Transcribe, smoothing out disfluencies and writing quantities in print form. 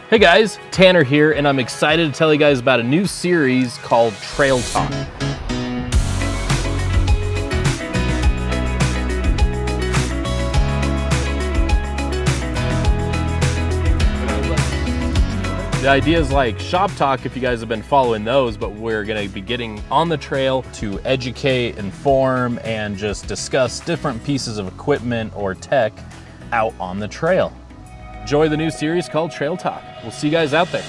Hey guys, Tanner here, and I'm excited to tell you guys about a new series called Trail Talk. The idea is like shop talk if you guys have been following those, but we're gonna be getting on the trail to educate, inform, and just discuss different pieces of equipment or tech out on the trail. Enjoy the new series called Trail Talk. We'll see you guys out there.